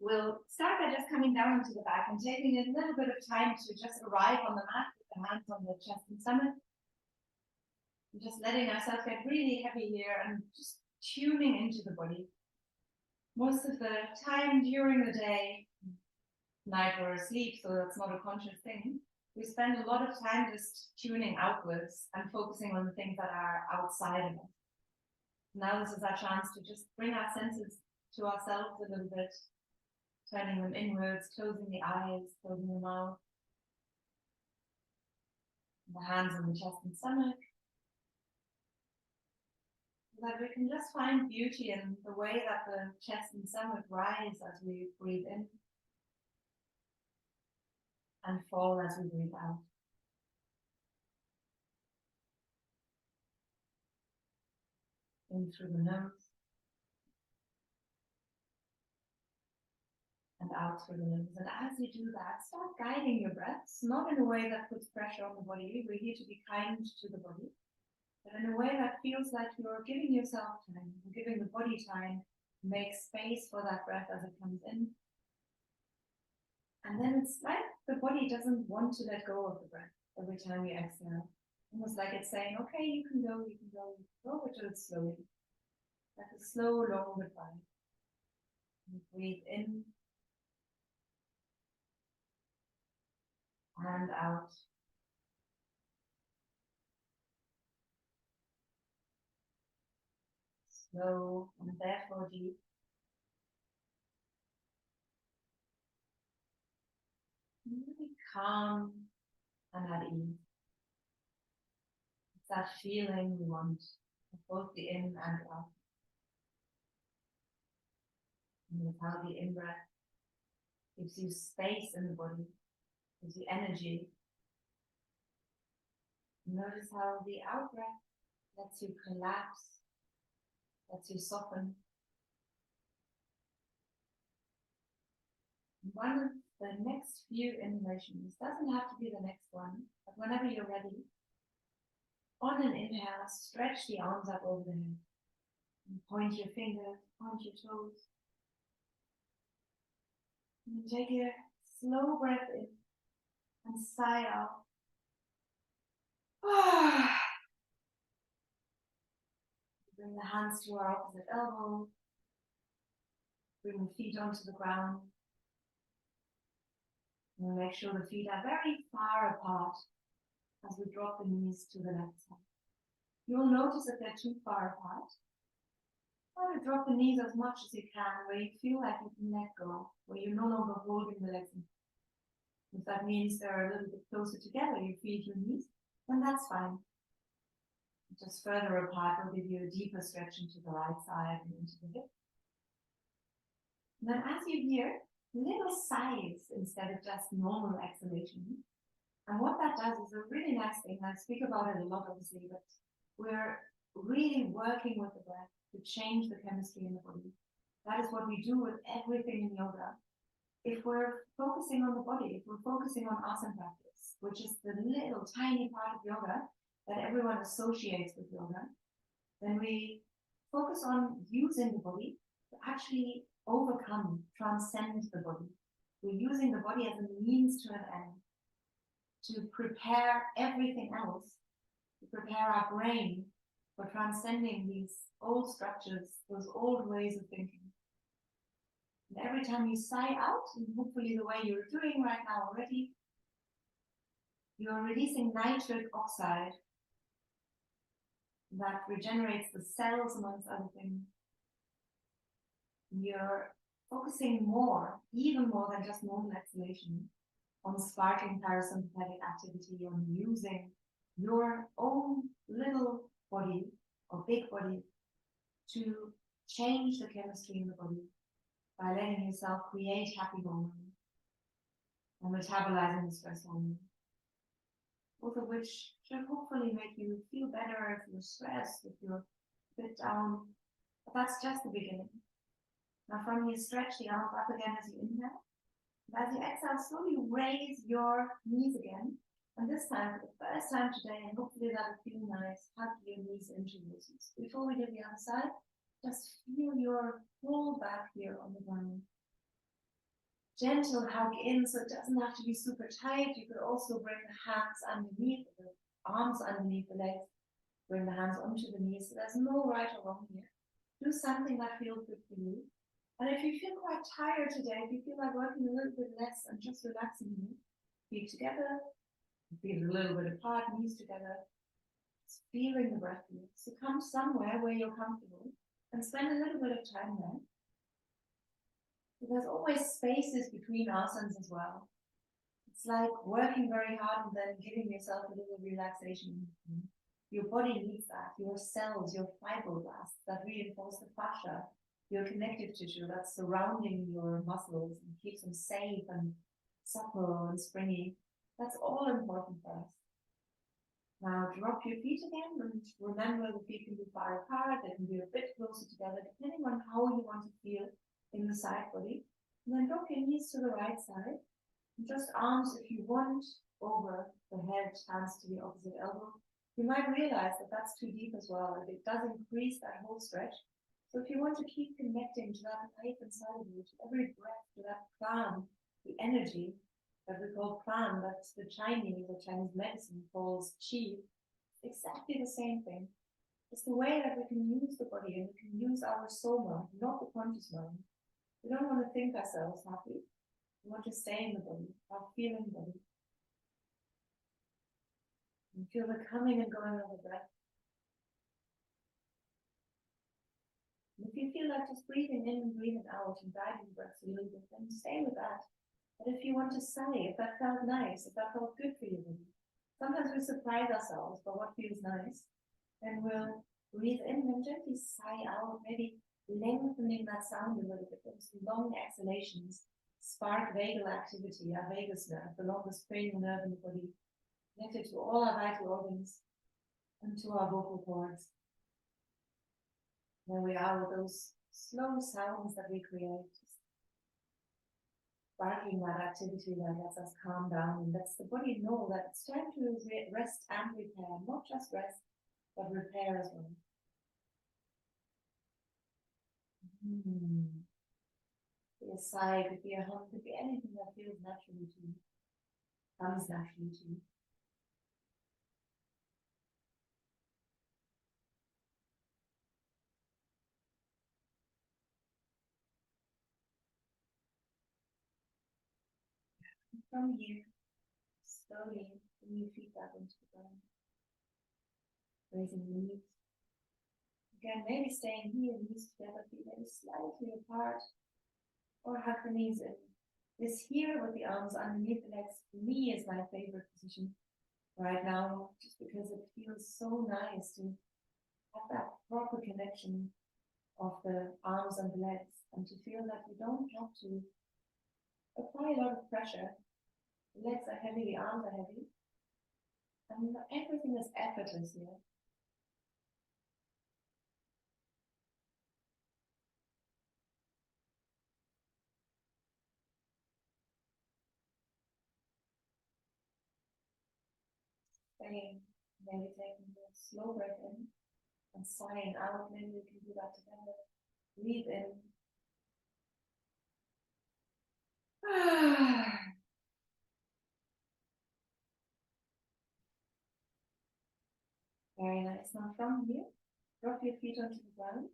we'll start by just coming down into the back and taking a little bit of time to just arrive on the mat with the hands on the chest and stomach. And just letting ourselves get really heavy here and just tuning into the body. Most of the time during the day, night we're asleep, so that's not a conscious thing. We spend a lot of time just tuning outwards and focusing on the things that are outside of us. Now this is our chance to just bring our senses to ourselves a little bit, turning them inwards, closing the eyes, closing the mouth, the hands on the chest and stomach, so that we can just find beauty in the way that the chest and stomach rise as we breathe in and fall as we breathe out. In through the nose and out through the nose. And as you do that, start guiding your breaths, not in a way that puts pressure on the body. We're here to be kind to the body, but in a way that feels like you're giving yourself time, you're giving the body time to make space for that breath as it comes in. And then it's like the body doesn't want to let go of the breath every time you exhale. Almost like it's saying, okay, you can go, you can go, you can go, but do it slowly. Like a slow, long goodbye. And breathe in and out. Slow and therefore deep. Really calm and at ease. It's that feeling we want of both the in and out. And with how the in-breath gives you space in the body, gives you energy. Notice how the out-breath lets you collapse, lets you soften. One of the next few inhalations doesn't have to be the next one, but whenever you're ready, on an inhale, stretch the arms up over the head. And point your fingers, point your toes. And take a slow breath in and sigh out. Bring the hands to our opposite elbow. Bring the feet onto the ground. And make sure the feet are very far apart as we drop the knees to the left side. You'll notice if they're too far apart. Try to drop the knees as much as you can, where you feel like you can let go, where you're no longer holding the legs. If that means they're a little bit closer together, you feel your knees, then that's fine. Just further apart will give you a deeper stretch into the right side and into the hip. And then as you hear, little sighs instead of just normal exhalation. And what that does is a really nice thing. I speak about it a lot, obviously, but we're really working with the breath to change the chemistry in the body. That is what we do with everything in yoga. If we're focusing on the body, if we're focusing on asana practice, which is the little tiny part of yoga that everyone associates with yoga, then we focus on using the body to actually overcome, transcend the body. We're using the body as a means to an end, to prepare everything else, to prepare our brain for transcending these old structures, those old ways of thinking. And every time you sigh out, and hopefully the way you're doing right now already, you're releasing nitric oxide that regenerates the cells, amongst other things. You're focusing more, even more than just normal exhalation, on sparking parasympathetic activity, on using your own little body or big body to change the chemistry in the body by letting yourself create happy hormones and metabolizing the stress hormone, both of which should hopefully make you feel better if you're stressed, if you're a bit down. But that's just the beginning. Now from here, stretch the arms up again as you inhale. And as you exhale, slowly raise your knees again. And this time, for the first time today, and hopefully that'll feel nice, hug your knees into your knees. Before we do the other side, just feel your whole back here on the ground. gentle hug in, so it doesn't have to be super tight. You could also bring the hands underneath, the arms underneath the legs, bring the hands onto the knees. So there's no right or wrong here. Do something that feels good for you. And if you feel quite tired today, if you feel like working a little bit less and just relaxing here, feet together, feet a little bit apart, knees together, just feeling the breath here. So come somewhere where you're comfortable and spend a little bit of time there. So there's always spaces between asanas as well. It's like working very hard and then giving yourself a little relaxation. Your body needs that. Your cells, your fibroblasts that reinforce the fascia, your connective tissue that's surrounding your muscles and keeps them safe and supple and springy. That's all important for us. Now drop your feet again and remember the feet can be far apart, they can be a bit closer together depending on how you want to feel in the side body. And then drop your knees to the right side. And just arms, if you want, over the head, hands to the opposite elbow. You might realize that that's too deep as well, and it does increase that whole stretch. So if you want to keep connecting to that life inside of you, to every breath, to that plan, the energy that we call plan, that's the Chinese medicine calls qi, exactly the same thing. It's the way that we can use the body and we can use our soma, not the conscious mind. We don't want to think ourselves happy. We want to stay in the body, our feeling body. And feel the coming and going of the breath. And if you feel like just breathing in and breathing out and guiding the breath a little bit, then stay with that. But if you want to sigh, if that felt nice, if that felt good for you, sometimes we surprise ourselves by what feels nice. And we'll breathe in and gently sigh out, maybe lengthening that sound a little bit. Those long exhalations spark vagal activity, our vagus nerve, the longest cranial nerve in the body, connected to all our vital organs and to our vocal cords. There we are with those slow sounds that we create, sparking that activity that lets us calm down and lets the body know that it's time to rest and repair, not just rest, but repair as well. Be a sigh, could be a hum, could be anything that feels naturally to you, comes naturally to you. And from here, slowly bring your feet back into the ground, raising the knees. Again, maybe staying here, knees together, feet maybe slightly apart, or hug the knees in. This here with the arms underneath the legs, for me, is my favorite position right now, just because it feels so nice to have that proper connection of the arms and the legs, and to feel that you don't have to apply a lot of pressure. The legs are heavy, the arms are heavy, and everything is effortless here. Staying, maybe taking a slow breath in and sighing out. Maybe we can do that together. Breathe in. Very nice. Now from here, drop your feet onto the ground.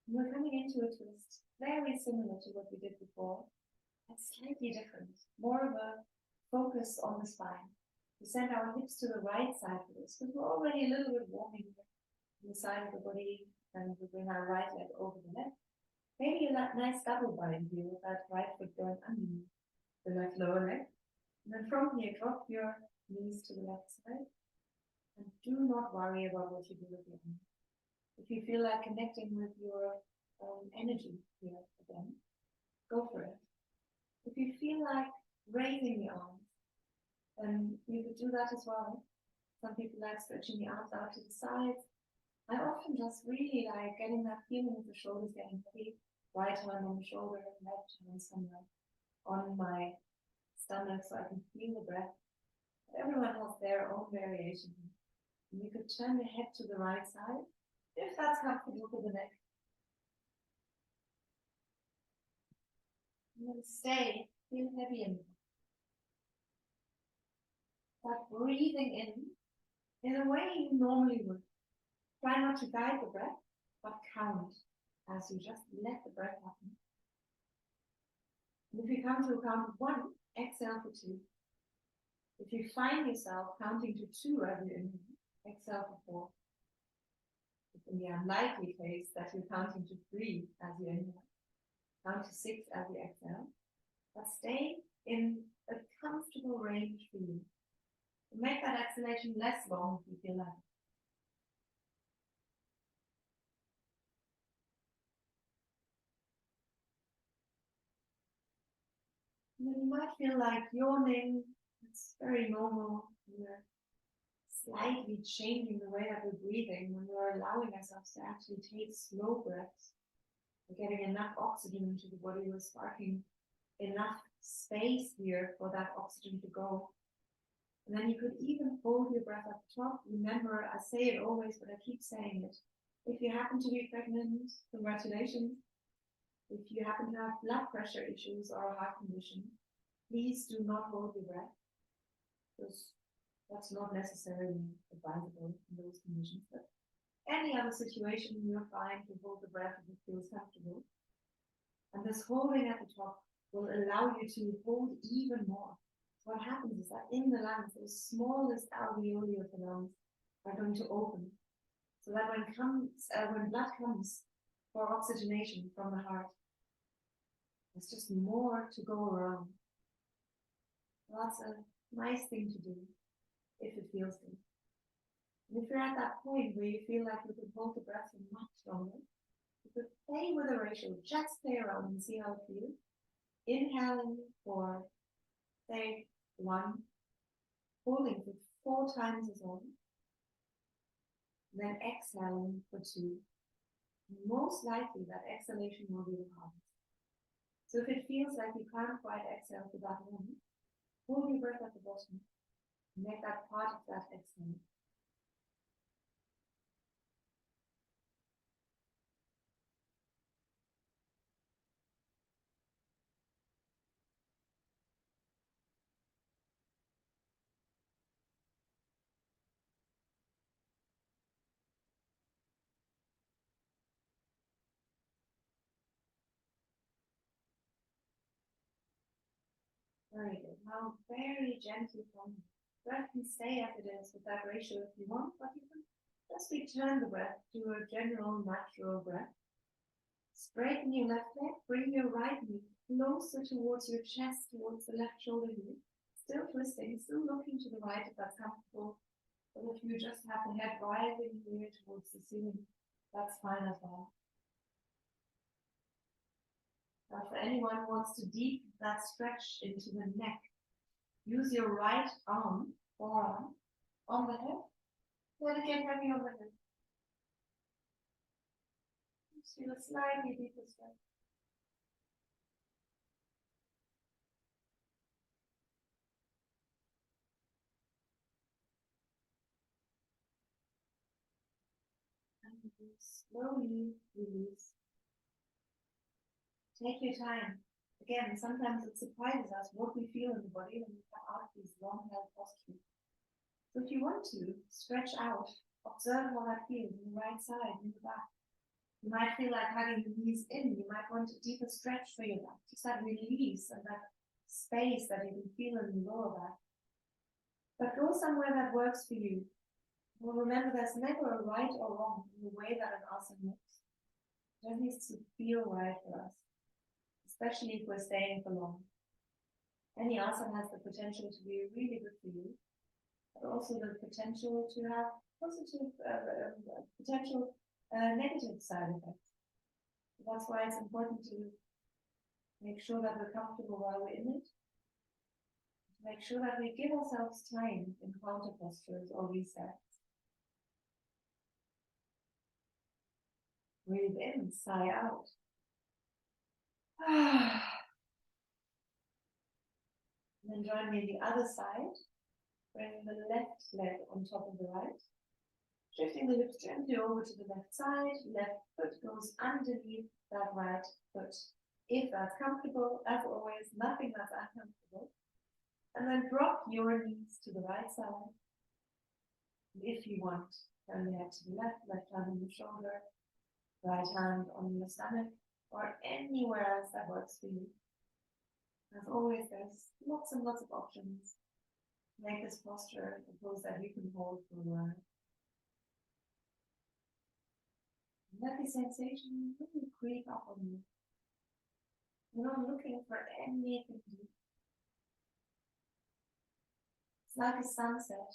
And we're coming into a twist, very similar to what we did before, but slightly different. More of a focus on the spine. We send our hips to the right side for this, because we're already a little bit warming on the side of the body, and we bring our right leg over the left. Maybe a nice double bind here with that right foot going underneath the left lower leg. And then from here, drop your knees to the left side. And do not worry about what you do with your arms. If you feel like connecting with your energy here again, go for it. If you feel like raising the arms, then you could do that as well. Some people like stretching the arms out to the sides. I often just really like getting that feeling of the shoulders getting heavy, right hand on the shoulder, left hand somewhere on my stomach so I can feel the breath. But everyone has their own variation. And you could turn the head to the right side, if that's comfortable for the neck. And then stay feel heavy but breathing in a way you normally would. Try not to guide the breath, but count as you just let the breath happen. And if you come to a count of 1, exhale for 2. If you find yourself counting to 2 as you inhale, exhale for 4. If in the unlikely case that you're counting to 3 as you inhale, count to 6 as you exhale, but stay in a comfortable range for you. Make that exhalation less long if you feel like it. And then you might feel like yawning. It's very normal. We're slightly changing the way that we're breathing when we're allowing ourselves to actually take slow breaths. We're getting enough oxygen into the body. We're sparking enough space here for that oxygen to go. And then you could even hold your breath up top. Remember, I say it always, but I keep saying it. If you happen to be pregnant, congratulations. If you happen to have blood pressure issues or a heart condition, please do not hold your breath, because that's not necessarily advisable in those conditions. But any other situation, you're fine to hold the breath if it feels comfortable. And this holding at the top will allow you to hold even more. What happens is that in the lungs, the smallest alveoli of the lungs are going to open, so that when blood comes for oxygenation from the heart, there's just more to go around. Well, that's a nice thing to do if it feels good. And if you're at that point where you feel like you could hold the breath for much longer, you could play with the ratio, just play around and see how it feels. Inhaling for, say, 1, holding for 4 times as long, then exhaling for 2. Most likely that exhalation will be the hardest. So if it feels like you can't quite exhale for that one, hold your breath at the bottom and make that part of that exhale. Very good. Now very gently from breath can stay as it is with that ratio if you want, but you can just return the breath to a general natural breath. Straighten your left leg, bring your right knee closer towards your chest, towards the left shoulder here. Still twisting, still looking to the right if that's comfortable. But if you just have the head rising here towards the ceiling, that's fine as well. Now, for anyone who wants to deepen that stretch into the neck, use your right arm, forearm, on the head. Let it get heavy on the head. Just feel a slightly deeper stretch. And slowly release. Take your time. Again, sometimes it surprises us what we feel in the body when we come out of these long-held postures. So if you want to, stretch out. Observe how that feels in the right side, in the back. You might feel like hugging the knees in. You might want a deeper stretch for your back. Just that release and that space that you can feel in the lower back. But go somewhere that works for you. Well, remember, there's never a right or wrong in the way that an asana looks. It just needs to feel right for us, especially if we're staying for long. Any asana has the potential to be really good for you, but also the potential to have positive, potential negative side effects. So that's why it's important to make sure that we're comfortable while we're in it. To make sure that we give ourselves time in counter postures or resets. Breathe in, sigh out. And then join me the other side. Bring the left leg on top of the right. Shifting the hips gently over to the left side. Left foot goes underneath that right foot. If that's comfortable, as always, nothing that's your knees to the right side. If you want, turn the head to the left, left hand on the shoulder, right hand on your stomach, or anywhere else that works for you. As always, there's lots and lots of options. Make this posture a pose that you can hold for a while. Let the sensation really creep up on you. You're not looking for anything deep. It's like a sunset.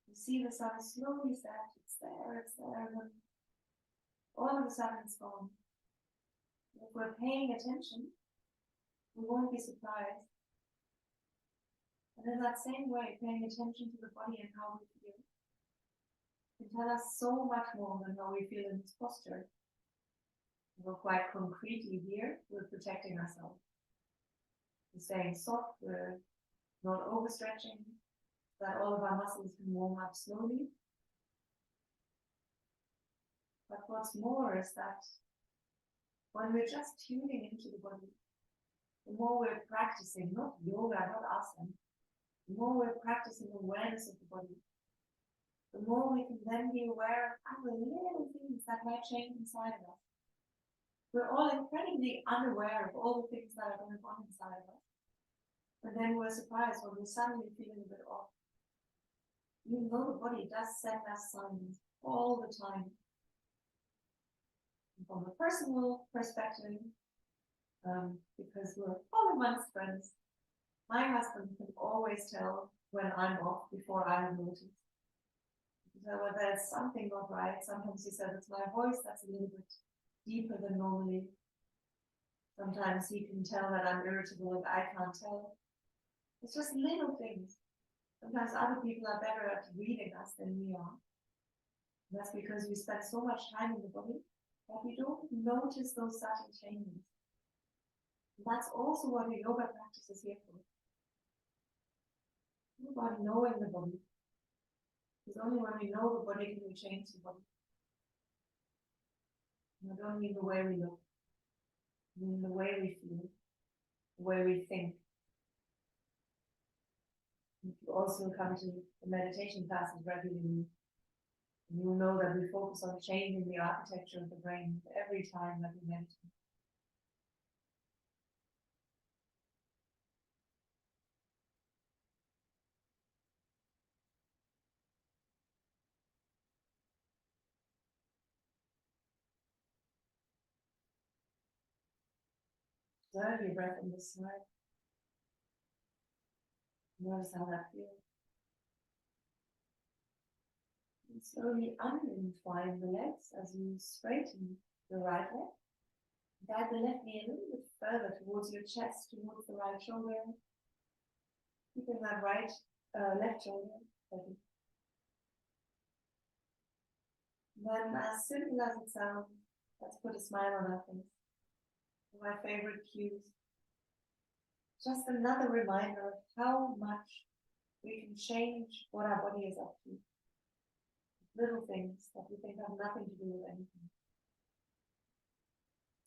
You see the sun slowly set, it's there, and all of a sudden it's gone. If we're paying attention, we won't be surprised. And in that same way, paying attention to the body and how we feel can tell us so much more than how we feel in this posture. We're quite concretely here, we're protecting ourselves. We're staying soft, we're not overstretching, that all of our muscles can warm up slowly. But what's more is that when we're just tuning into the body, the more we're practicing, not yoga, not asana, the more we're practicing awareness of the body, the more we can then be aware of other little things that might change inside of us. We're all incredibly unaware of all the things that are going on inside of us. And then we're surprised when we're suddenly feeling a bit off. Even though the body does send us signs all the time. And from a personal perspective, because we're all amongst friends, my husband can always tell when I'm off before I have noticed. So when there's something not right, sometimes he says it's my voice that's a little bit deeper than normally. Sometimes he can tell that I'm irritable and I can't tell. It's just little things. Sometimes other people are better at reading us than we are. And that's because we spend so much time in the body that we don't notice those subtle changes. And that's also what a yoga practice is here for. It's about knowing the body. Because only when we know the body can we change the body. And I don't mean the way we look. I mean the way we feel, the way we think. If you also come to the meditation classes regularly, you'll know that we focus on changing the architecture of the brain every time that we meditate. Observe your breath on this side. Notice how that feels. And slowly unentwine the legs as you straighten the right leg. Guide the left knee a little bit further towards your chest, towards the right shoulder. Keeping that left shoulder steady. Then, as simple as it sounds, let's put a smile on our face. My favorite cues. Just another reminder of how much we can change what our body is up to. Little things that we think have nothing to do with anything.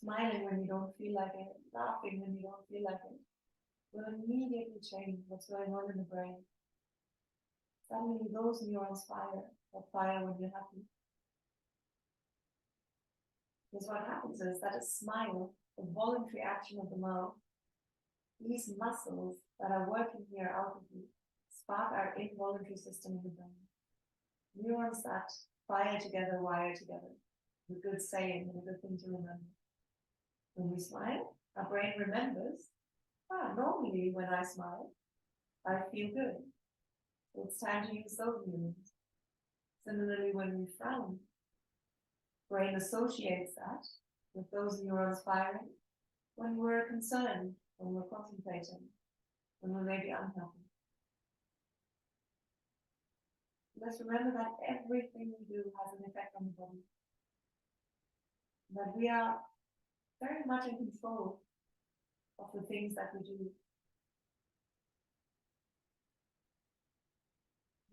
Smiling when you don't feel like it, laughing when you don't feel like it, will immediately change what's going on in the brain. Suddenly those neurons fire when you're happy. Because what happens is that a smile, a voluntary action of the mouth, these muscles that are working here outwardly spark our involuntary system in the brain. Neurons that fire together, wire together. A good saying and a good thing to remember. When we smile, our brain remembers, normally when I smile, I feel good. So it's time to use those neurons. Similarly, when we frown, brain associates that with those neurons firing when we're concerned, when we're contemplating, when we're maybe unhappy. Let's remember that everything we do has an effect on the body. That we are very much in control of the things that we do.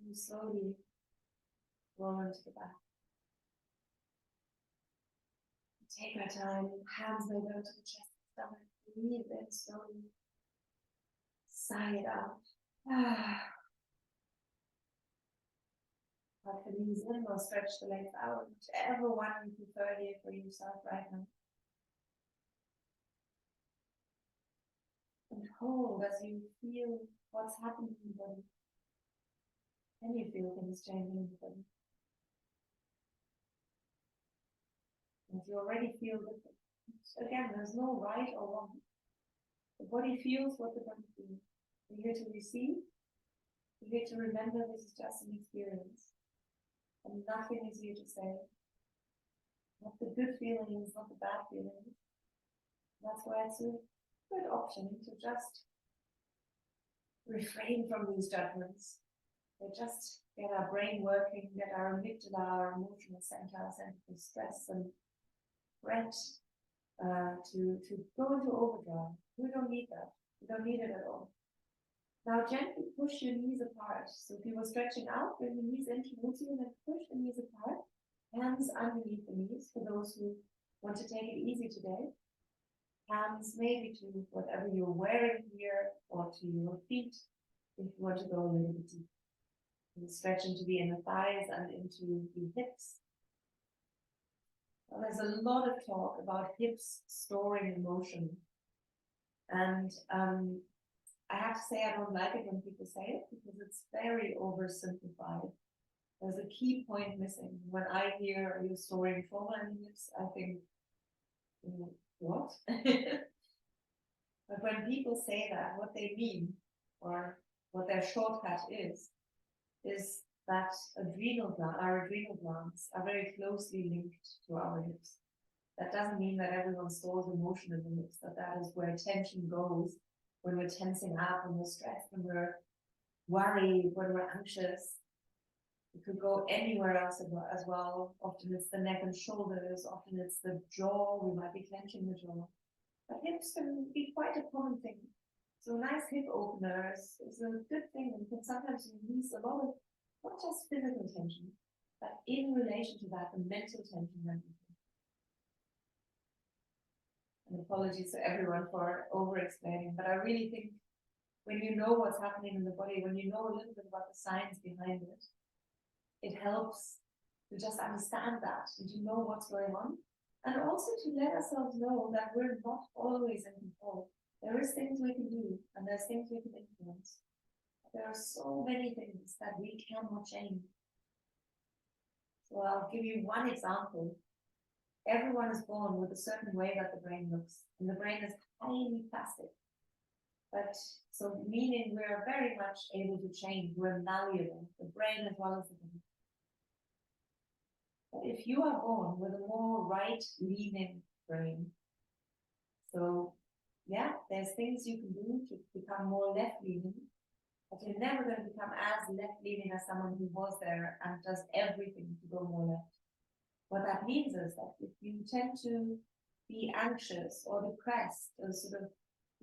We slowly roll into the back. Take our time, hands may go to the chest, stomach, breathe in slowly, sigh it out. Tuck the knees in or stretch the legs out, whichever one you prefer here for yourself right now. And hold as you feel what's happening in the body. Can you feel things changing in the body? And you already feel different. Again, there's no right or wrong. The body feels what the body feels. You're here to receive. You're here to remember this is just an experience. And nothing is here to say. Not the good feelings, not the bad feelings. That's why it's a good option to just refrain from these judgments. They just get our brain working, get our amygdala, our emotional center, our center of stress and threat to go into overdrive. We don't need that. We don't need it at all. Now gently push your knees apart. So if you were stretching out, bring the knees in towards you and then push the knees apart. Hands underneath the knees for those who want to take it easy today. Hands maybe to whatever you're wearing here or to your feet if you want to go a little bit deeper. And stretch into the inner thighs and into the hips. Well, there's a lot of talk about hips storing emotion. And I have to say I don't like it when people say it because it's very oversimplified. There's a key point missing. When I hear you're storing trauma in the hips, I think, what? But when people say that, what they mean, or what their shortcut is that our adrenal glands are very closely linked to our hips. That doesn't mean that everyone stores emotion in the hips, but that is where tension goes when we're tensing up, when we're stressed, when we're worried, when we're anxious. It could go anywhere else as well. Often it's the neck and shoulders, often it's the jaw, we might be clenching the jaw. But hips can be quite a common thing. So a nice hip opener is a good thing and can sometimes release a lot of, not just physical tension, but in relation to that, the mental tension that we feel. And apologies to everyone for over-explaining, but I really think when you know what's happening in the body, when you know a little bit about the science behind it, it helps to just understand that and to know what's going on. And also to let ourselves know that we're not always in control. There is things we can do and there's things we can influence. There are so many things that we cannot change. So I'll give you one example. Everyone is born with a certain way that the brain looks, and the brain is highly plastic. But so meaning we're very much able to change, we're malleable, the brain as well as the body. But if you are born with a more right-leaning brain, so yeah, there's things you can do to become more left-leaning, but you're never going to become as left-leaning as someone who was there and does everything to go more left. What that means is that if you tend to be anxious or depressed or sort of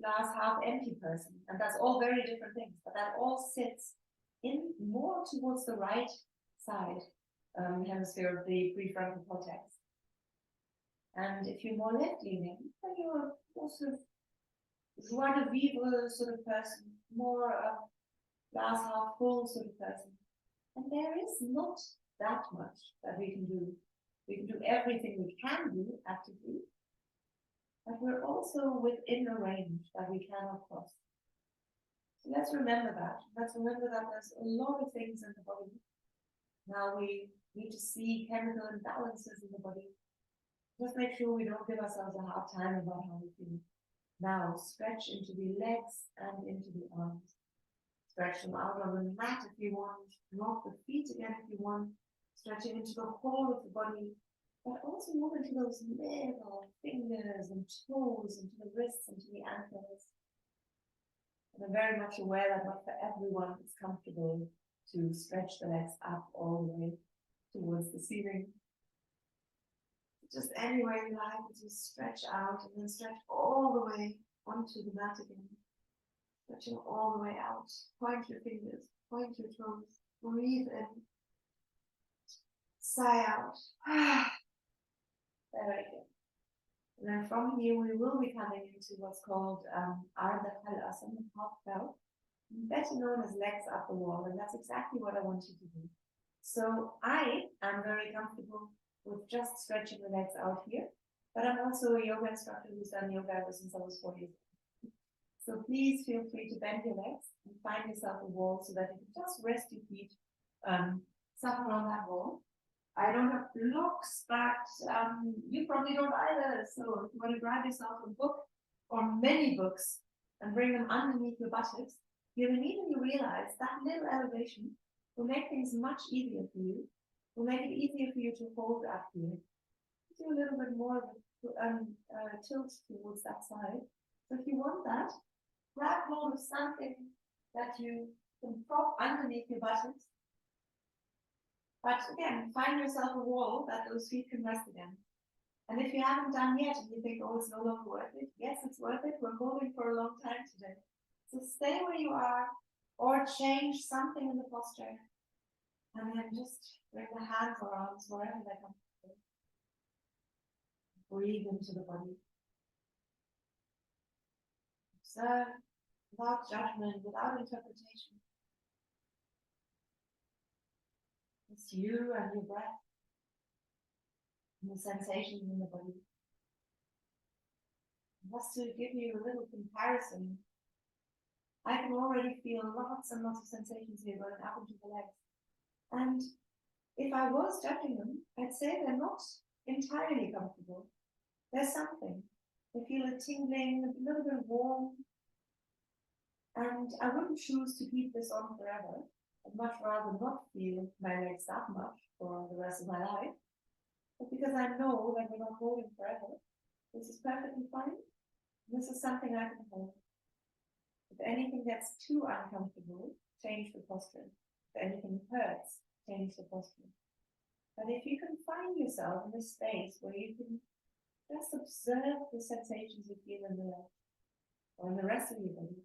glass half empty person, and that's all very different things, but that all sits in more towards the right side hemisphere of the prefrontal cortex. And if you're more left-leaning, then you're more sort of joie de vivre sort of person, more glass half full sort of person. And there is not that much that we can do. We can do everything we can do actively, but we're also within a range that we cannot cross. So let's remember that. Let's remember that there's a lot of things in the body. Now we need to see chemical imbalances in the body. Just make sure we don't give ourselves a hard time about how we feel. Now stretch into the legs and into the arms. Stretch them out on the mat if you want. Drop the feet again if you want. Stretching into the whole of the body, but also move into those little fingers and toes, into the wrists, into the ankles. And I'm very much aware that not for everyone it's comfortable to stretch the legs up all the way towards the ceiling. Just anywhere you like, just stretch out and then stretch all the way onto the mat again. Stretching all the way out. Point your fingers, point your toes, breathe in. Sigh out. Very good. And then from here, we will be coming into what's called Ardha Halasana, half belt. Then better known as legs up the wall, and that's exactly what I want you to do. So I am very comfortable with just stretching the legs out here, but I'm also a yoga instructor who's done yoga ever since I was 4 years old. So please feel free to bend your legs and find yourself a wall so that you can just rest your feet somewhere on that wall. I don't have blocks, but you probably don't either. So if you want to grab yourself a book or many books and bring them underneath your buttocks, you'll immediately realize that little elevation will make things much easier for you, will make it easier for you to hold up here. Do a little bit more of a tilt towards that side. So if you want that, grab hold of something that you can prop underneath your buttocks. But again, find yourself a wall that those feet can rest against. And if you haven't done yet and you think, oh, it's no longer worth it, yes, it's worth it. We're holding for a long time today. So stay where you are or change something in the posture. And then just bring the hands or arms wherever they come from. Breathe into the body. Observe without judgment, without interpretation. It's you and your breath and the sensations in the body. Just to give you a little comparison, I can already feel lots and lots of sensations here going up into the legs. And if I was judging them, I'd say they're not entirely comfortable. There's something. I feel a tingling, a little bit warm. And I wouldn't choose to keep this on forever. I'd much rather not feel my legs that much for the rest of my life. But because I know that we're not holding forever, this is perfectly fine. This is something I can hold. If anything gets too uncomfortable, change the posture. If anything hurts, change the posture. But if you can find yourself in a space where you can just observe the sensations you feel in the legs or in the rest of your body,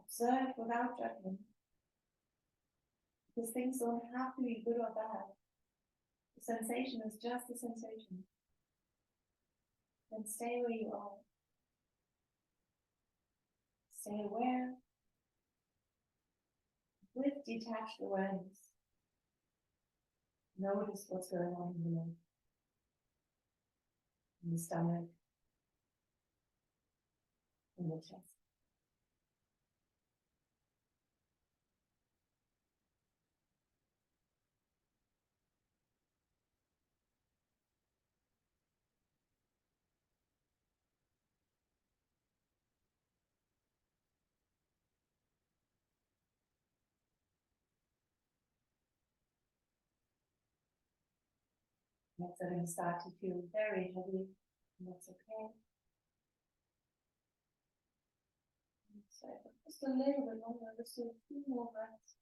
observe without judgment. Because things don't have to be good or bad. The sensation is just a sensation. Then stay where you are. Stay aware with detached awareness. Notice what's going on in the leg, in the stomach, in the chest. Legs are going to start to feel very heavy, and that's okay. So just a little bit longer, just a few more breaths.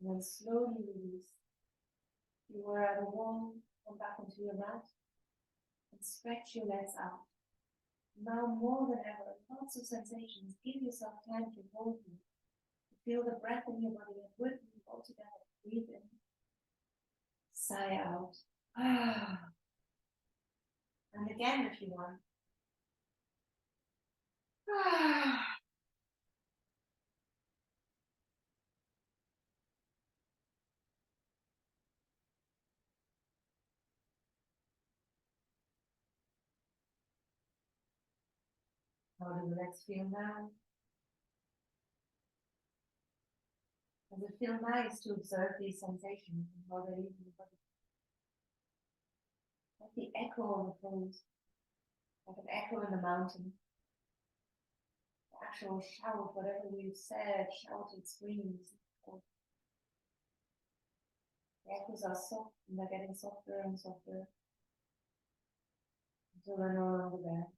And then slowly release. You were at a wall, come back onto your mat, and stretch your legs out. Now more than ever, lots of sensations. Give yourself time to hold you. Feel the breath in your body and with you all together. Breathe in. Sigh out. And again if you want. How do the legs feel now? Does it feel nice to observe these sensations and how they leave your body? Like the echo of the pose, like an echo in the mountain. The actual shout, whatever we've said, shouted, screams. The echoes are soft and they're getting softer and softer until they're no longer there.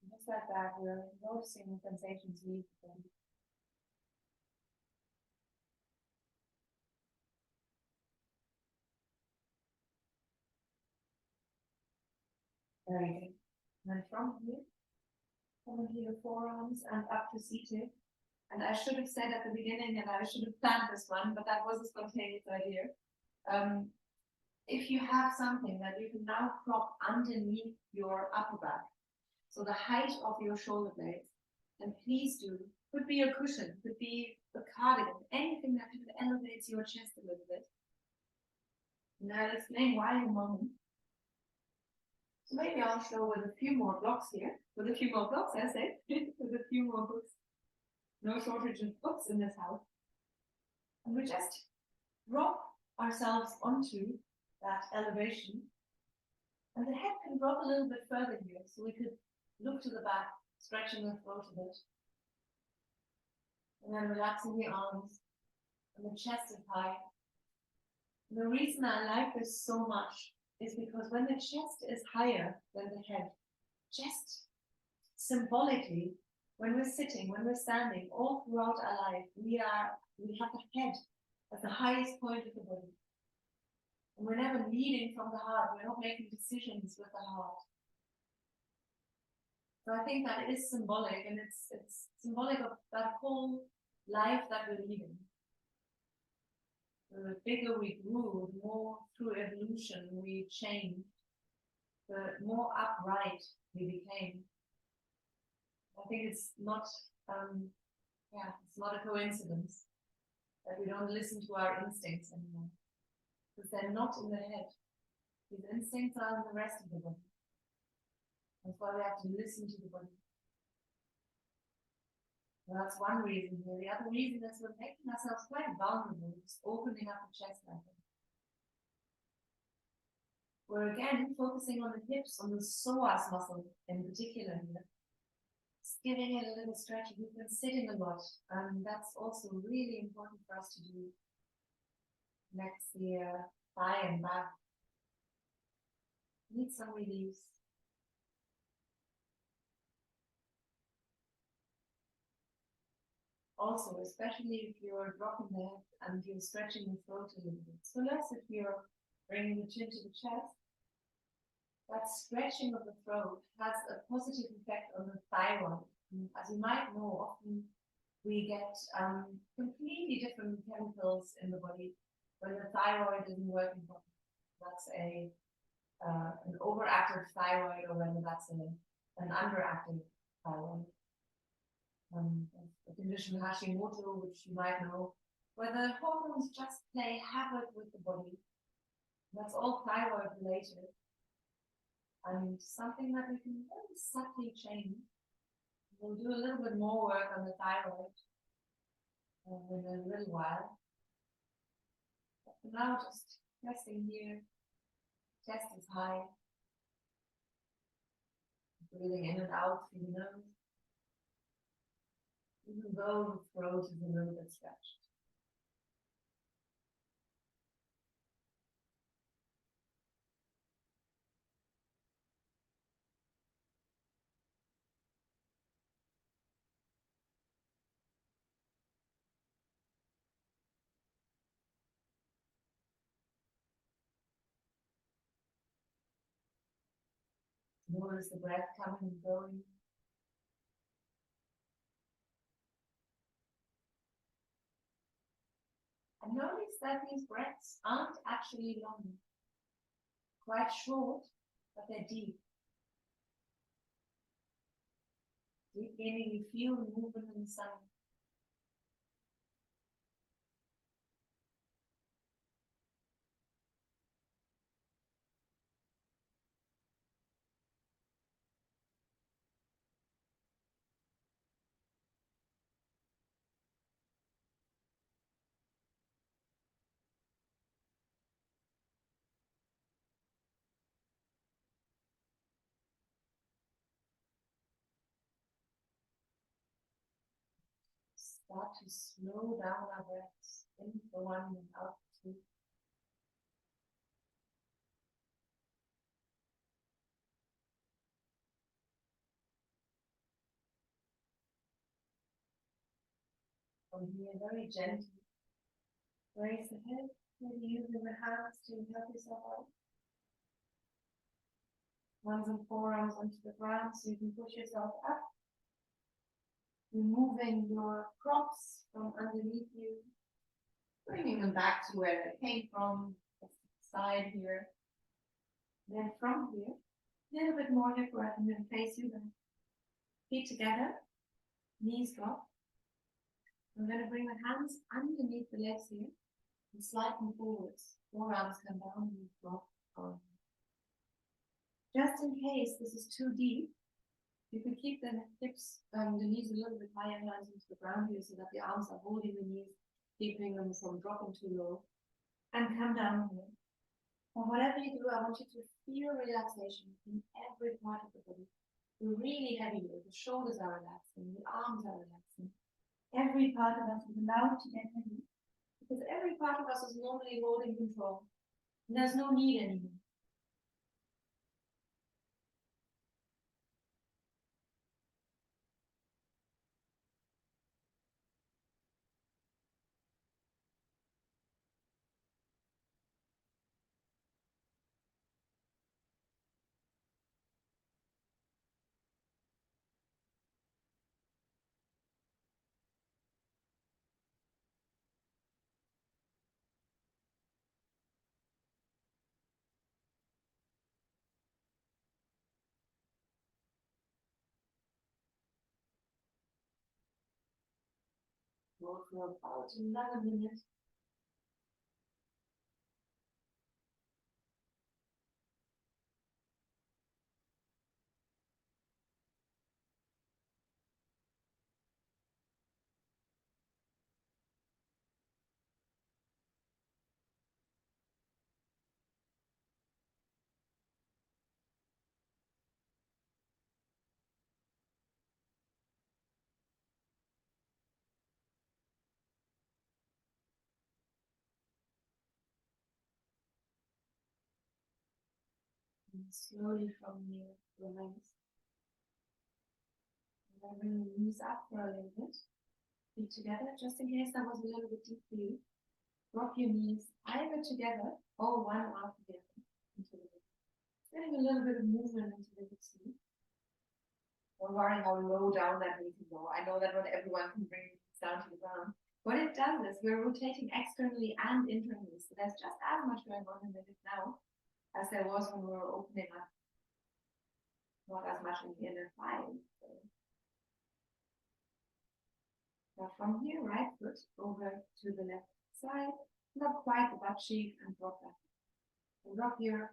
And just like that, we're noticing the sensations leave them. Very good. And from here, come into your forearms and up to seated. And I should have said at the beginning, and I should have planned this one, but that was a spontaneous idea. If you have something that you can now prop underneath your upper back, so the height of your shoulder blades, then please do. Could be a cushion, could be a cardigan, anything that elevates your chest a little bit. And I'll explain why in a moment. So maybe I'll show with a few more blocks here, with a few more blocks, I say, with a few more books. No shortage of books in this house. And we just drop ourselves onto that elevation. And the head can drop a little bit further here, so we could look to the back, stretching the throat a bit. And then relaxing the arms, and the chest is high. And the reason I like this so much is because when the chest is higher than the head, just symbolically, when we're sitting, when we're standing, all throughout our life, we have the head at the highest point of the body. And we're never leading from the heart. We're not making decisions with the heart. So I think that is symbolic, and it's symbolic of that whole life that we're leading. The bigger we grew, the more through evolution we changed, the more upright we became. I think it's not, it's not a coincidence that we don't listen to our instincts anymore, because they're not in the head. These instincts are in the rest of the body. That's why we have to listen to the body. Well, that's one reason here. The other reason is we're making ourselves quite vulnerable, just opening up the chest like that. We're again focusing on the hips, on the psoas muscle in particular here. Just giving it a little stretch. We've been sitting a lot, and that's also really important for us to do. Next here, thigh and back. Need some release. Also, especially if you're dropping the head and you're stretching the throat a little bit. So less if you're bringing the chin to the chest. That stretching of the throat has a positive effect on the thyroid. And as you might know, often we get completely different chemicals in the body when the thyroid isn't working properly. That's an overactive thyroid, or whether that's an underactive thyroid. The condition Hashimoto, which you might know, where the hormones just play havoc with the body. That's all thyroid related, and something that we can very subtly change. We'll do a little bit more work on the thyroid in a little while. But for now, just resting here. Chest is high. Breathing in and out through the nose. Even though the throat is a little bit stretched. Notice the breath coming and going. And notice that these breaths aren't actually long. Quite short, but they're deep. Deep meaning you feel the movement inside. Start to slow down our breaths in for one and out for two. From here, very gently, raise the head, maybe using the hands to help yourself out. Ones and forearms onto the ground so you can push yourself up. removing your props from underneath you, bringing them back to where they came from, the side here. Then from here, a little bit more hip breath and then face you back. Feet together, knees drop. I'm going to bring the hands underneath the legs here and slide them forwards. Forearms come down and drop on. Just in case this is too deep, you can keep the hips, the knees a little bit higher, hands into the ground here so that the arms are holding the knees, keeping them from dropping too low. And come down here. Or whatever you do, I want you to feel relaxation in every part of the body. We're really heavy here. The shoulders are relaxing, the arms are relaxing. Every part of us is allowed to get heavy because every part of us is normally holding control. And there's no need anymore. Go for about another minute. And slowly from here, relax. And then bring the knees up for a little bit. Feet together, just in case that was a little bit deep for you. Drop your knees either together or one after the other into the hips. Getting a little bit of movement into the hips. Don't worry how low down that knee can go. I know that not everyone can bring it down to the ground. What it does is we're rotating externally and internally. So there's just as much going on in the hip now as there was when we were opening up. Not as much in the inner thigh. So. Now from here, right foot over to the left side, not quite the butt cheek, and drop that. And drop your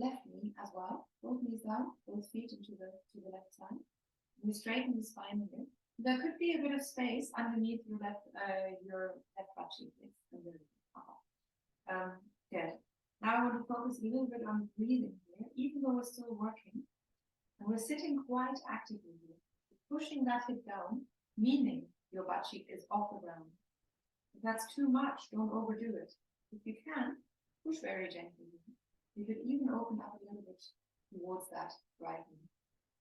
left knee as well, both knees down, both feet into the left side. And we straighten the spine here. There could be a bit of space underneath your left butt cheek. Good. Now I want to focus a little bit on breathing here, even though we're still working. And we're sitting quite actively here, pushing that hip down, meaning your butt cheek is off the ground. If that's too much, don't overdo it. If you can, push very gently. You could even open up a little bit towards that right knee.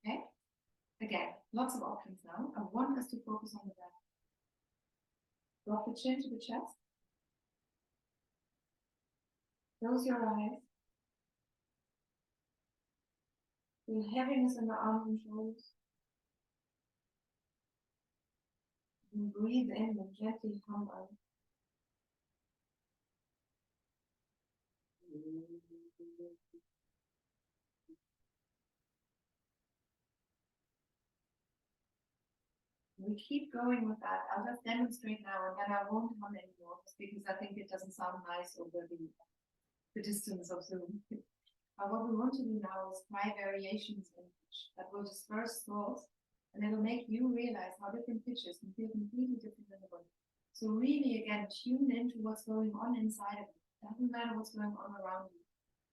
Okay? Again, lots of options now. I want us to focus on the breath. Drop the chin to the chest. Close your eyes. Feel heaviness in the arms and shoulders. And breathe in and gently hum out. We keep going with that. I'll just demonstrate now and then I won't hum anymore because I think it doesn't sound nice over the distance of Zoom. What we want to do now is try variations in pitch that will disperse thoughts and it will make you realize how different pitches can feel completely different in the body. So really, again, tune into what's going on inside of you. Doesn't matter what's going on around you.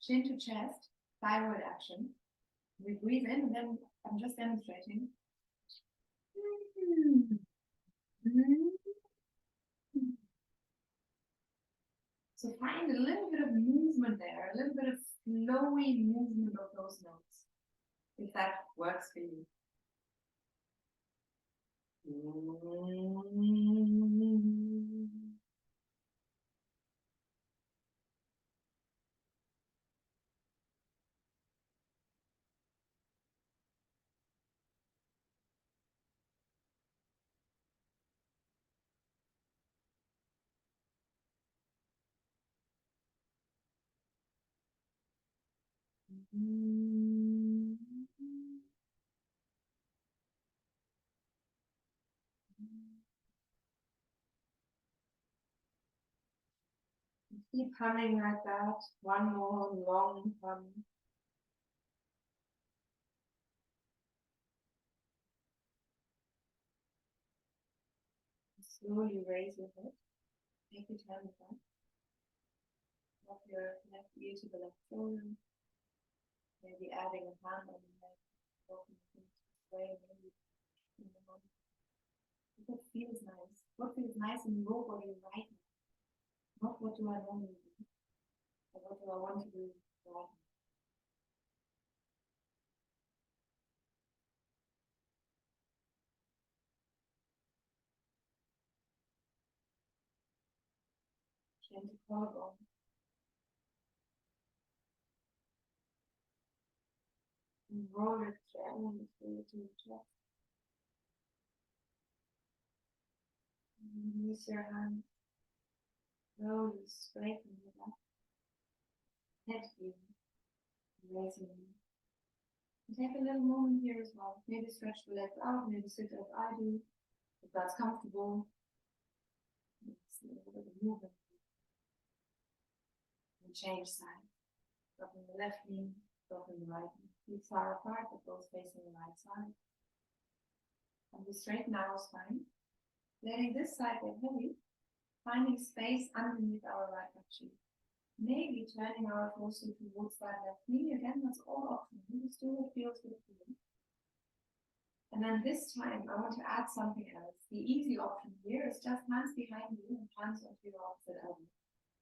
Chin to chest, thyroid action. We breathe in and then I'm just demonstrating. So find a little bit of movement there, a little bit of flowy movement of those notes, if that works for you. Keep humming like that. One more long hum. Slowly raise your head. Take your time with that. Drop your left ear to the left shoulder. Maybe adding a hand on the head. Walking this way, maybe in the hand. What feels nice? What feels nice in your body right now? Not what do I normally do, but what do I want to do right now? Gentle collarbone. And roll it gently to the chest. And use your hand. Slowly straighten your back. Head view. Raising. And take a little moment here as well. Maybe stretch the legs out, maybe sit as I do. If that's comfortable. Let's see a little bit of movement. And change side. Dropping the left knee, dropping the right knee. Feet far apart, but both facing the right side. And we straighten our spine. Letting this side get heavy. Finding space underneath our right butt cheek. Maybe turning our torso towards that left knee. Again, that's all optional. Just do what feels good for you. And then this time, I want to add something else. The easy option here is just hands behind you and hands onto your opposite elbow.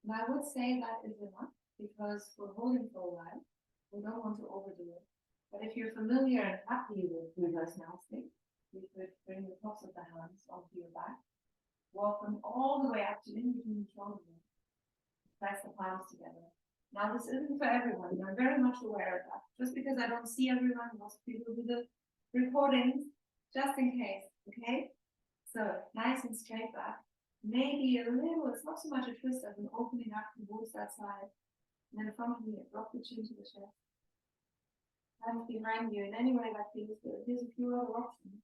And I would say that is enough because we're holding for a while. We don't want to overdo it. But if you're familiar and happy with reverse snatching, you could bring the tops of the hands onto your back. Walk them all the way up to in between the shoulders. Press the palms together. Now, this isn't for everyone. I'm very much aware of that. Just because I don't see everyone, lots of people do the recordings, just in case, okay? So, nice and straight back. Maybe a little, it's not so much a twist as an opening up towards that side. And then from here, drop the chin to the chest. Hands behind you in any way that feels good. Here's a few other options.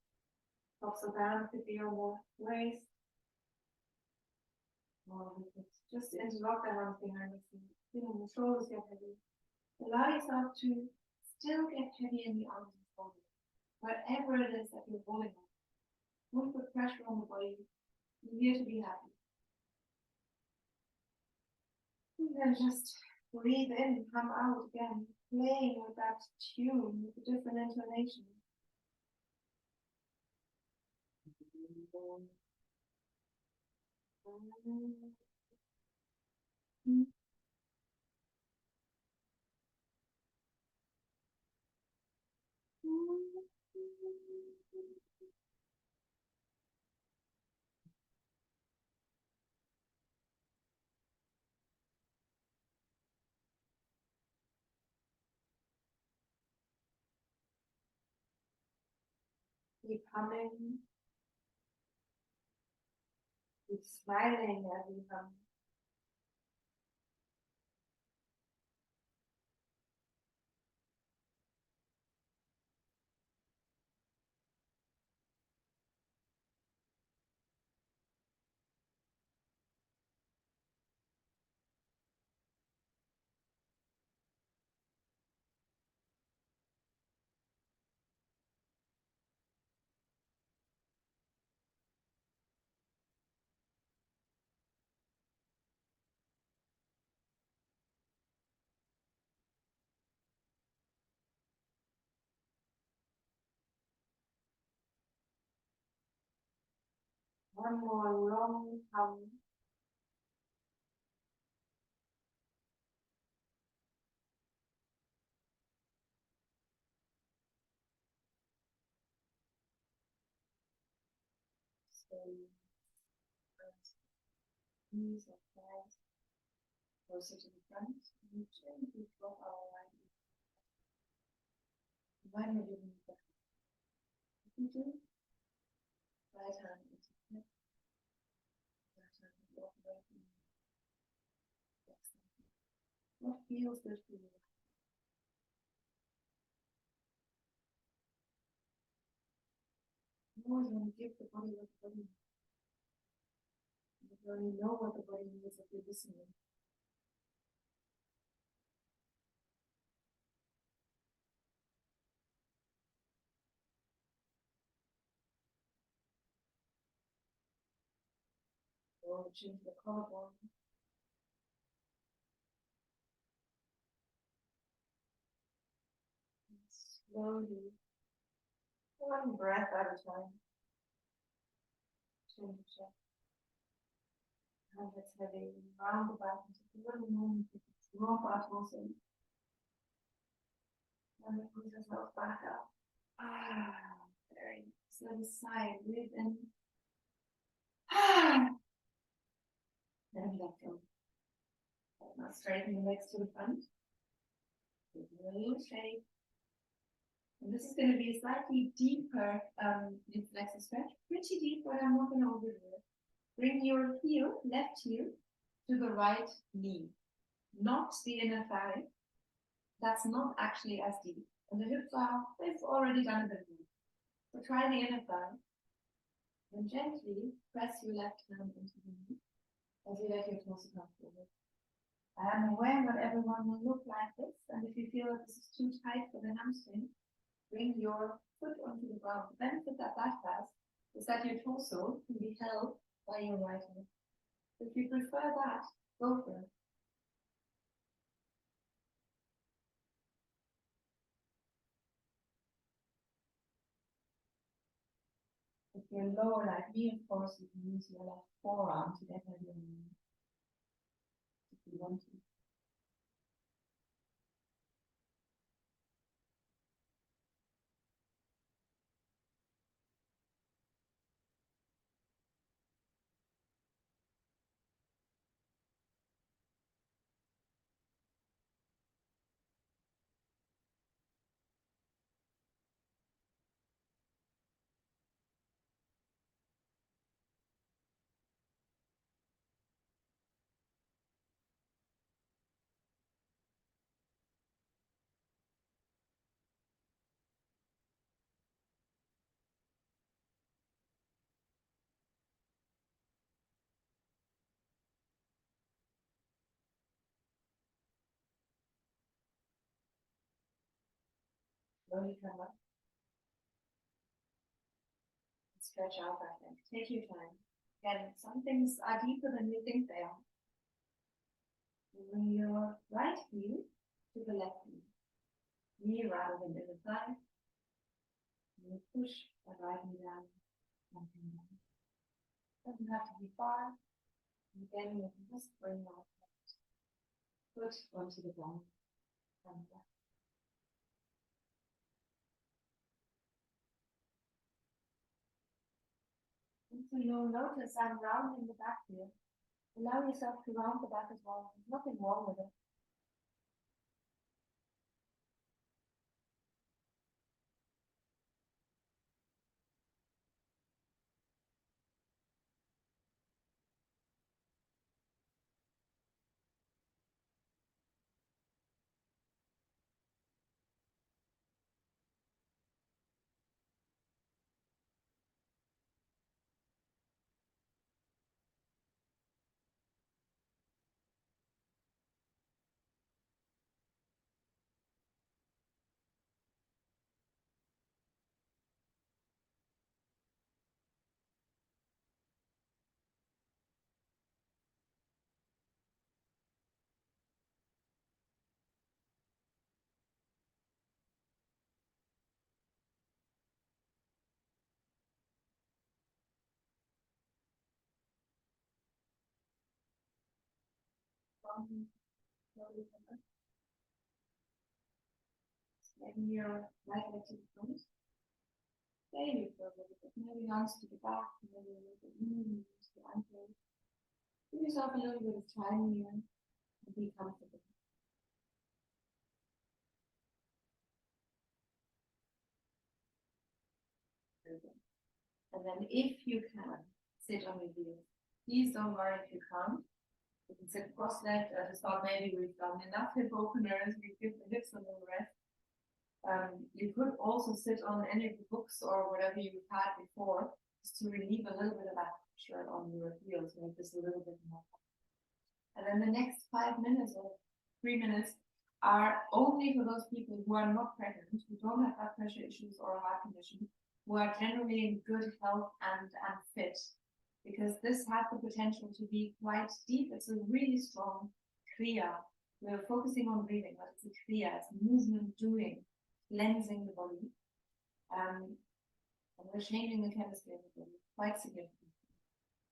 Tops of down could be on the waist. Just interlock the hands behind the feet. Feeling the shoulders get heavy. Allow yourself to still get heavy in the arms and shoulders. Whatever it is that you're holding on. Don't put pressure on the body. You're here to be happy. And then just breathe in, come out again, playing with that tune with a different intonation. Keep humming. Keep smiling as you hum. One more long hum. Knees and thighs closer to the front, and gently drop our right knee. When you're doing that, if you do, right hand into the hip, left hand to walk away from you. What feels good for you? always want to give the body what the body needs. You only know what the body needs if you're listening. Or change the collarbone. And slowly, one breath at a time. Change the chest. And that's heavy. Round the back into the little movement. Roll back also. And then push yourself back up. Very nice. Let us sigh. Breathe in. Then let go. Now straighten the legs to the front. Give a little shake. And this is going to be a slightly deeper hip flexor stretch. Pretty deep, but I'm not going to overdo it. Bring your heel, left heel, to the right knee. Not the inner thigh. That's not actually as deep. And the hips are, they've already done a bit more. So try the inner thigh. And gently press your left hand into the knee as you let your torso come forward. I am aware that everyone will look like this, and if you feel that this is too tight for the hamstring, bring your foot onto the ground. The benefit that has is that your torso can be held by your right hand. If you prefer that, go for it. If you're lower like me, of course, you can use your left forearm to get on your knee if you want to. Slowly come up. Stretch out that leg. Take your time. Again, some things are deeper than you think they are. Bring your right heel to the left knee. Knee rather than in the thigh. And you push the right knee down and down. Doesn't have to be far. And again, you can just bring that foot onto the ground and back. And so you'll notice I'm rounding the back here. Allow yourself to round the back as well. There's nothing wrong with it. Slowly come up. Maybe your right leg to the front. Maybe for a little bit. Maybe arms to the back. Maybe a little bit to the ankle. Give yourself a little bit of time here and be comfortable. And then if you can, sit on your heels. Please don't worry if you can't. You can sit cross-legged. I just thought maybe we've done enough hip openers. We give the hips a little rest. You could also sit on any of the books or whatever you've had before, just to relieve a little bit of that pressure on your heels, make this a little bit more. And then the next 5 minutes or 3 minutes are only for those people who are not pregnant, who don't have blood pressure issues or a heart condition, who are generally in good health and fit, because this has the potential to be quite deep. It's a really strong kriya. We're focusing on breathing, but it's a kriya, it's movement, doing, cleansing the body. And we're changing the chemistry of the body quite significantly.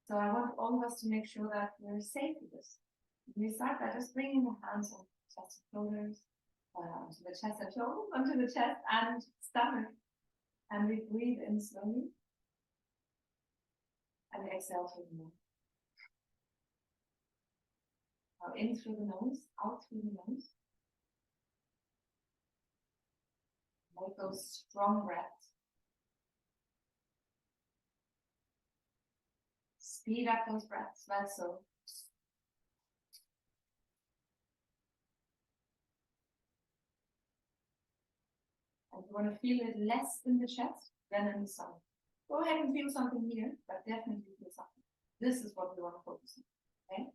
So I want all of us to make sure that we're safe with this. We start by just bringing the hands on the chest and shoulders, onto the chest and shoulders, onto the chest and stomach. And we breathe in slowly. And exhale through the nose. Now in through the nose, out through the nose. Make those strong breaths. Speed up those breaths, like so. And you want to feel it less in the chest than in the stomach. Go ahead and feel something here, but definitely feel something. This is what we want to focus on, okay?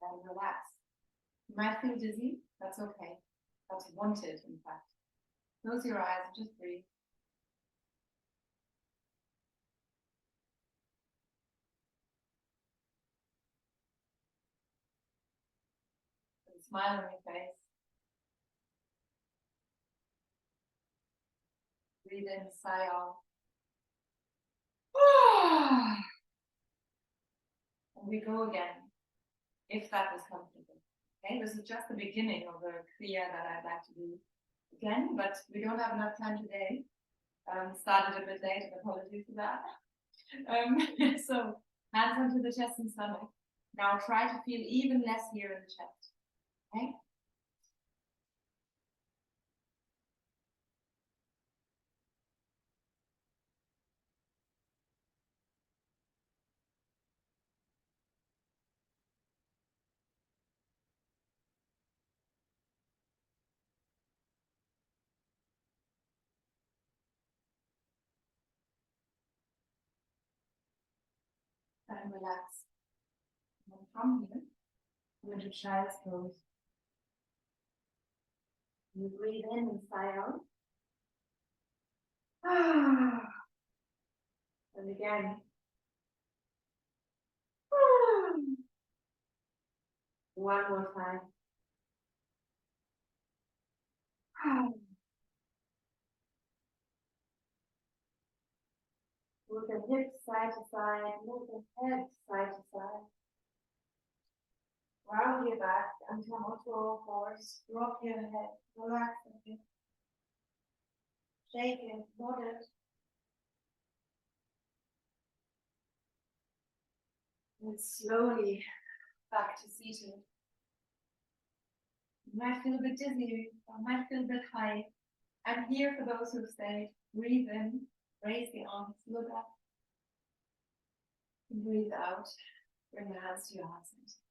And relax. You might feel dizzy, that's okay. That's wanted, in fact. Close your eyes, just breathe. Put a smile on your face. Breathe in, sigh out. And we go again, if that was comfortable. Okay, this is just the beginning of the kriya that I'd like to do again, but we don't have enough time today. Started a bit late, apologies for that. So hands onto the chest and stomach. Now try to feel even less here in the chest. Okay? And relax. And from here, we're going to child's pose. You breathe in and sigh out. And again. One more time. Move the hips side to side, move the head side to side. Round your back and come onto all fours. Drop your head, relax it. Shake it, nod it. And slowly back to seated. You might feel a bit dizzy, or might feel a bit high. I'm here for those who've stayed. Breathe in, raise the arms, look up. And breathe out, bring your hands to your heart center.